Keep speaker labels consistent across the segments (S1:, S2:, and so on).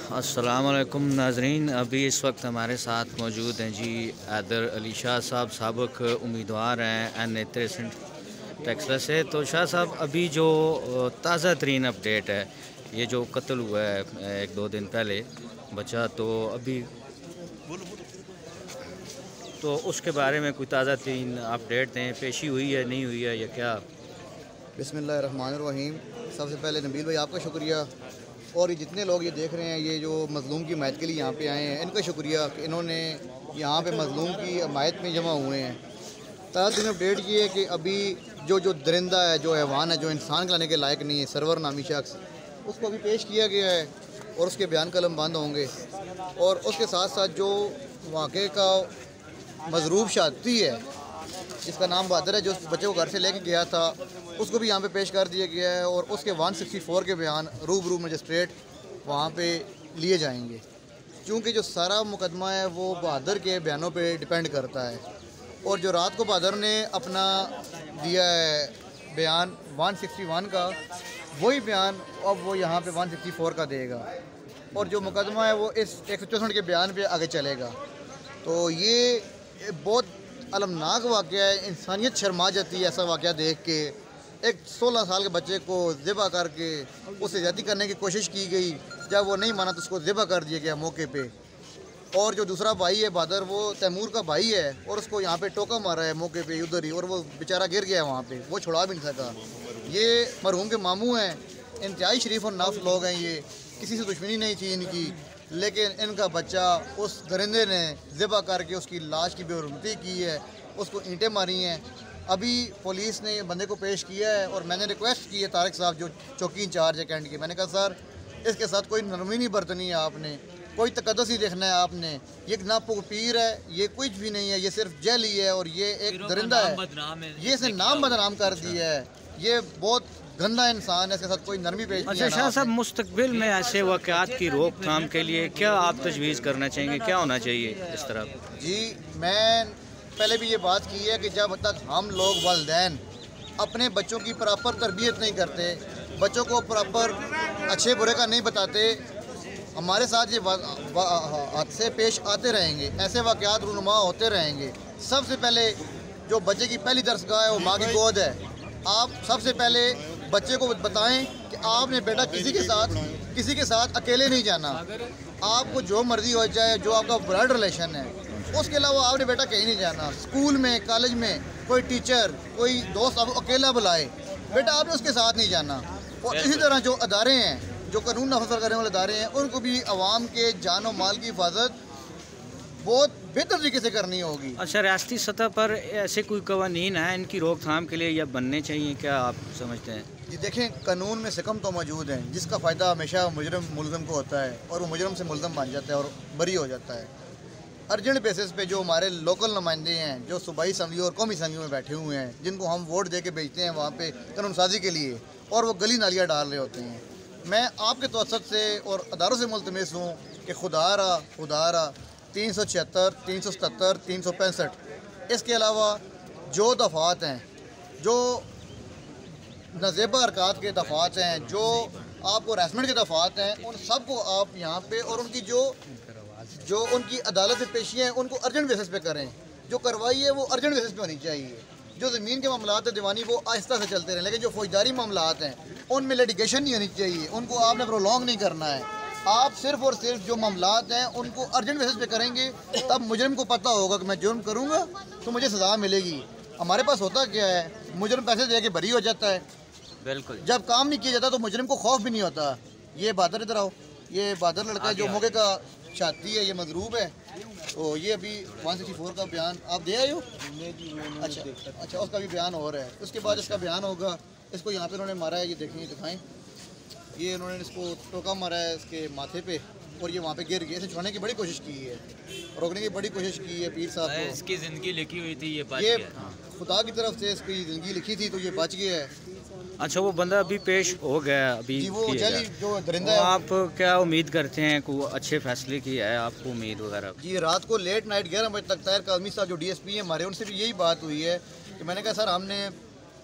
S1: अस्सलाम वालेकुम नाजरीन। अभी इस वक्त हमारे साथ मौजूद हैं जी हैदर अली शाह साहब, साबिक उम्मीदवार हैं NA 63 टेक्सला से। तो शाह साहब, अभी जो ताज़ा तरीन अपडेट है, ये जो कत्ल हुआ है 1-2 दिन पहले बच्चा, तो अभी तो उसके बारे में कोई ताज़ा तरीन अपडेट दें। पेशी हुई है, नहीं हुई है, या क्या?
S2: बिस्मिल्लाहिर्रहमानिर्रहीम। सबसे पहले नबील भाई आपका शुक्रिया, और ये जितने लोग ये देख रहे हैं, ये जो मज़लूम की हमायत के लिए यहाँ पे आए हैं, इनका शुक्रिया कि इन्होंने यहाँ पे मज़लूम की हमायत में जमा हुए हैं। ताज़ा तरीन अपडेट ये है कि अभी जो दरिंदा है, जो हैवान है, जो इंसान के लाने के लायक नहीं है, सरवर नामी शख्स, उसको अभी पेश किया गया है और उसके बयान कलम बंद होंगे। और उसके साथ साथ जो वाक़े का मज़रूब शादी है, जिसका नाम बहादुर है, जो उस बच्चे को घर से लेके गया था, उसको भी यहाँ पे पेश कर दिया गया है। और उसके 164 के बयान रूबरू मजिस्ट्रेट वहाँ पे लिए जाएंगे, क्योंकि जो सारा मुकदमा है वो बहादुर के बयानों पे डिपेंड करता है। और जो रात को बहादुर ने अपना दिया है बयान 161 का, वही बयान अब वो यहाँ पे 164 का देगा, और जो मुकदमा है वो इस 164 के बयान पे आगे चलेगा। तो ये बहुत अलमनाक वाक़या है, इंसानियत शर्मा जाती है ऐसा वाक़या देख के। एक 16 साल के बच्चे को ज़िबा करके उससे ज़्यादती करने की कोशिश की गई, जब वो नहीं माना तो उसको ज़िबा कर दिया गया मौके पे। और जो दूसरा भाई है बहादुर, वो तैमूर का भाई है, और उसको यहाँ पे टोका मारा है मौके पे उधर ही, और वो बेचारा गिर गया वहाँ पे, वो छुड़ा भी नहीं सका। ये मरहूम के मामू हैं, इंतहाई शरीफ और नाफ लोग हैं, ये किसी से दुश्मनी नहीं थी इनकी, लेकिन इनका बच्चा उस दरिंदे ने ज़िबा करके उसकी लाश की बेहुरमती की है, उसको ईंटें मारी हैं। अभी पुलिस ने बंदे को पेश किया है, और मैंने रिक्वेस्ट की है तारिक साहब, जो चौकी इंचार्ज है कैंट के, मैंने कहा सर इसके साथ कोई नरमी नहीं बरतनी है आपने, कोई तकद्दुस ही देखना है आपने। ये ना पीर है, ये कुछ भी नहीं है, ये सिर्फ जेल ही है, और ये एक दरिंदा है, ये इसने नाम बदनाम कर दिया है, ये बहुत गंदा इंसान है, इसके साथ कोई नरमी पेश नहीं है।
S1: अच्छा शाह साहब, मुस्तकबिल में ऐसे वाक़यात की रोकथाम के लिए क्या आप तजवीज़ करना चाहेंगे, क्या होना चाहिए इस तरह?
S2: जी, मैं पहले भी ये बात की है कि जब तक हम लोग वालिदैन अपने बच्चों की प्रॉपर तरबियत नहीं करते, बच्चों को प्रॉपर अच्छे बुरे का नहीं बताते, हमारे साथ ये हादसे पेश आते रहेंगे, ऐसे वाक़यात रूनुमा होते रहेंगे। सबसे पहले जो बच्चे की पहली दरसगाह है वो माँ की गोद है। आप सबसे पहले बच्चे को बताएं कि आपने बेटा किसी के साथ अकेले नहीं जाना, आपको जो मर्ज़ी हो जाए, जो आपका ब्लड रिलेशन है, उसके अलावा आपने बेटा कहीं नहीं जाना। स्कूल में, कॉलेज में कोई टीचर, कोई दोस्त आपको अकेला बुलाए, बेटा आपने उसके साथ नहीं जाना। और इसी तरह जो अदारे हैं, जो कानून नाफिज़ करने वाले अदारे हैं, उनको भी आवाम के जान और माल की हिफाजत बहुत बेहतर तरीके से करनी होगी।
S1: अच्छा, रियासती सतह पर ऐसे कोई कवानीन हैं इनकी रोकथाम के लिए, या बनने चाहिए, क्या आप समझते हैं?
S2: जी देखें, कानून में सिकम तो मौजूद हैं, जिसका फ़ायदा हमेशा मुजरम मुलज़म को होता है, और वो मुजरम से मुलज़म बन जाता है और बरी हो जाता है। अर्जेंट बेसिस पे जो हमारे लोकल नुमाइंदे हैं, जो सूबाई असम्बली और कौमी असम्बली में बैठे हुए हैं, जिनको हम वोट दे के भेजते हैं वहाँ पे कानून साजी के लिए, और वो गली नालियाँ डाल रहे होते हैं, मैं आपके तवसत से और अदारों से मुल्तमिस हूँ कि खुदारा 376, 377, 365, इसके अलावा जो दफ़ात हैं, जो नाजेबा हरकत के दफ़ात हैं, जो आपको हरासमेंट के दफ़ात हैं, उन सब को आप यहाँ पे, और उनकी जो उनकी अदालत में पेशी हैं, उनको अर्जेंट बेसिस पे करें। जो कार्रवाई है वो अर्जेंट बेसिस पे होनी चाहिए। जो ज़मीन के मामलात है दीवानी, वो आहिस्ता से चलते रहें, लेकिन जो फौजदारी मामलात हैं उनमें लिटिगेशन नहीं होनी चाहिए, उनको आपने प्रोलॉन्ग नहीं करना है। आप सिर्फ और सिर्फ जो मामलात हैं उनको अर्जेंट बेसिस पे करेंगे, तब मुजरिम को पता होगा कि मैं जुर्म करूँगा तो मुझे सज़ा मिलेगी। हमारे पास होता क्या है, मुजरिम पैसे दे के बरी हो जाता है,
S1: बिल्कुल,
S2: जब काम नहीं किया जाता तो मुजरिम को खौफ भी नहीं होता। ये बहादुर, इधर आओ, ये बहादुर लड़का है जो मौके का छाती है, ये मजरूब है। तो ये अभी 164 का बयान आप दे आए हो? अच्छा, उसका भी बयान हो रहा है, उसके बाद इसका बयान होगा। इसको यहाँ पे उन्होंने मारा है, ये देखें, दिखाएं, ये उन्होंने इसको टोका मारा है इसके माथे पे, और ये वहाँ पे गिर गया। इसे छुड़ाने की बड़ी कोशिश की है, रोकने की बड़ी कोशिश की है पीर साहब को।
S1: इसकी ज़िंदगी लिखी हुई थी,
S2: ये खुदा की तरफ से इसकी ज़िंदगी लिखी थी, तो ये बच गया है।
S1: अच्छा, वो बंदा अभी पेश हो गया, अभी
S2: वो जो दरिंदा है।
S1: आप क्या उम्मीद करते हैं, को अच्छे फैसले की है आपको उम्मीद वगैरह?
S2: जी, रात को लेट नाइट 11 बजे तक ताहिर काज़मी साहब जो DSP हैं हमारे, उनसे भी यही बात हुई है कि मैंने कहा सर, हमने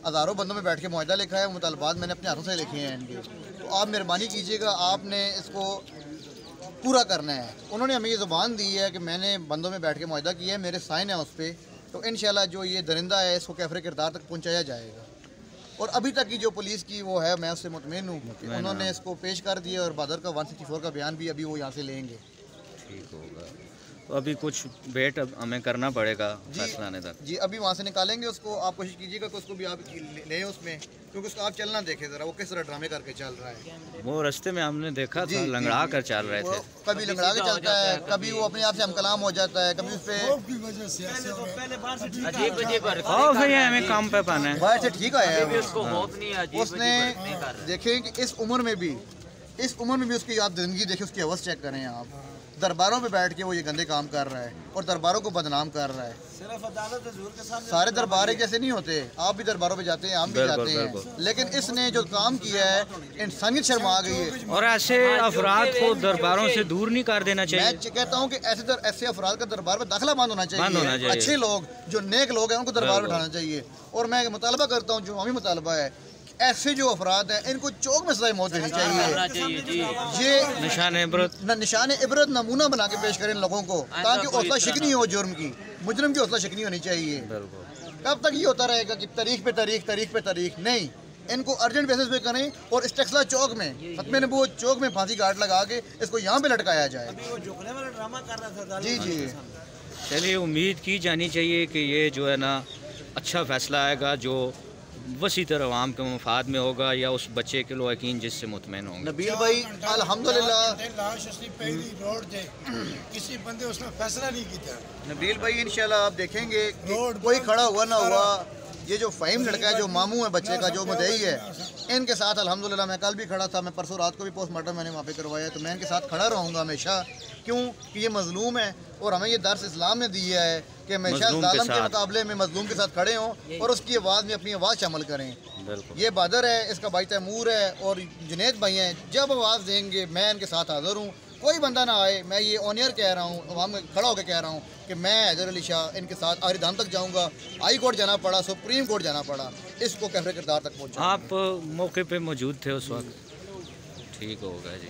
S2: हज़ारों बंदों में बैठ के मुआहदा लिखा है, मुतालबात मैंने अपने हाथों से लिखे हैं इनके, तो आप मेहरबानी कीजिएगा, आपने इसको پورا کرنا ہے. انہوں نے ہمیں یہ زبان دی ہے کہ میں نے بندوں میں بیٹھ کے معاہدہ کیا ہے, میرے سائن ہیں اس پہ, تو انشاءاللہ جو یہ درندہ ہے اس کو کیفر کردار تک پہنچایا جائے گا. اور ابھی تک کی جو پولیس کی وہ ہے, میں اس سے مطمئن ہوں کہ انہوں نے اس کو پیش کر دیا, اور بہادر کا 164 کا بیان بھی ابھی وہ یہاں سے لیں گے.
S1: ٹھیک ہوگا. تو ابھی کچھ ویٹ ہمیں کرنا پڑے گا فیصلہ آنے تک.
S2: جی ابھی وہاں سے نکالیں گے اس کو. آپ کوشش کیجیے گا کہ اس کو بھی آپ لیں اس میں, کیونکہ اس کو آپ چلنا دیکھیں ذرا, وہ کس طرح ڈرامے کر کے چل رہا ہے.
S1: وہ رستے میں ہم نے دیکھا تھا لنگڑا کر چل رہے تھے.
S2: کبھی لنگڑا کے چلتا ہے, کبھی وہ اپنے آپ سے ہم کلام ہو جاتا ہے, کبھی اس پہ
S1: ہمیں کام پہ پانا ہے.
S2: باہر سے ٹھیک آیا ہے اس نے. دیکھیں کہ اس عمر میں بھی اس کی آپ زندگی دیکھیں, اس کی حوث چیک کریں آپ. درباروں پہ بیٹھ کے وہ یہ گندے کام کر رہا ہے اور درباروں کو بدنام کر رہا ہے. سارے دربار جیسے نہیں ہوتے, آپ بھی درباروں پہ جاتے ہیں, ہم بھی جاتے ہیں, لیکن اس نے جو کام کیا ہے انسانیت شرما گئی ہے.
S1: اور ایسے افراد کو درباروں سے دور نہیں کر دینا چاہیے.
S2: میں کہتا ہوں کہ ایسے افراد کا دربار میں داخلہ بند ہونا چاہیے. اچھے لوگ جو نیک لوگ ہیں ان کو دربار میں اٹھانا چاہیے. اور میں مطالبہ کرتا ہوں, جو ہمیں مطالبہ ہے, ایسے جو افراد ہیں ان کو چوک میں سزائے موت دینی چاہیے. یہ نشان عبرت نمونہ بنا کے پیش کریں لوگوں کو, تاکہ حوصلہ شکنی ہو جرم کی. مجرم کی حوصلہ شکنی ہونی چاہیے. کب تک یہ ہوتا رہے گا کہ تاریخ پہ تاریخ نہیں, ان کو ارجنٹ بیسس پہ کریں, اور اس ٹیکسلا چوک میں ختم نبوت چوک میں پھانسی گاٹ لگا کے اس کو یہاں پہ لٹکایا جائے. جی جی
S1: چلیے, امید کی جانی چاہیے کہ یہ جو ہے نا اچھا فیصلہ آئے گا, جو وسیع تر عوام کے مفاد میں ہوگا, یا اس بچے کے لواحقین جس سے مطمئن ہوں گے.
S2: نبیل بھائی الحمدللہ
S3: کسی بندے اس نے فیصلہ نہیں کیا.
S2: نبیل بھائی انشاءاللہ آپ دیکھیں گے کوئی کھڑا ہوا نہ ہوا. یہ جو فہیم لڑکا ہے, جو ماموں ہے بچے کا, جو مدعی ہے, ان کے ساتھ الحمدللہ میں کل بھی کھڑا تھا. میں پرسوں رات کو بھی پوسٹ مارٹم میں نے وہاں پہ کروایا, تو میں ان کے ساتھ کھڑا رہوں گا ہمیشہ. کیوں کہ یہ مظلوم ہے, اور ہمیں یہ درس اسلام نے دیا ہے کہ ہمیشہ ظالم کے مقابلے میں مظلوم کے ساتھ کھڑے ہوں, اور اس کی آواز میں اپنی آواز شامل کریں. یہ بہادر ہے, اس کا بھائی تیمور ہے, اور جنید بھائی ہیں. جب آواز دیں گے میں ان کے ساتھ حاضر ہوں. کوئی بندہ نہ آئے, میں یہ آنیئر کہہ رہا ہوں, عوام میں کھڑا ہو کے کہہ رہا ہوں کہ میں حیدر علی شاہ ان کے ساتھ آخری دم تک جاؤں گا. ہائی کورٹ جانا پڑا, سپریم کورٹ جانا پڑا, اس کو کیفر کردار تک پہنچا.
S1: آپ موقع پہ موجود تھے اس وقت. ٹھیک ہوگا جی.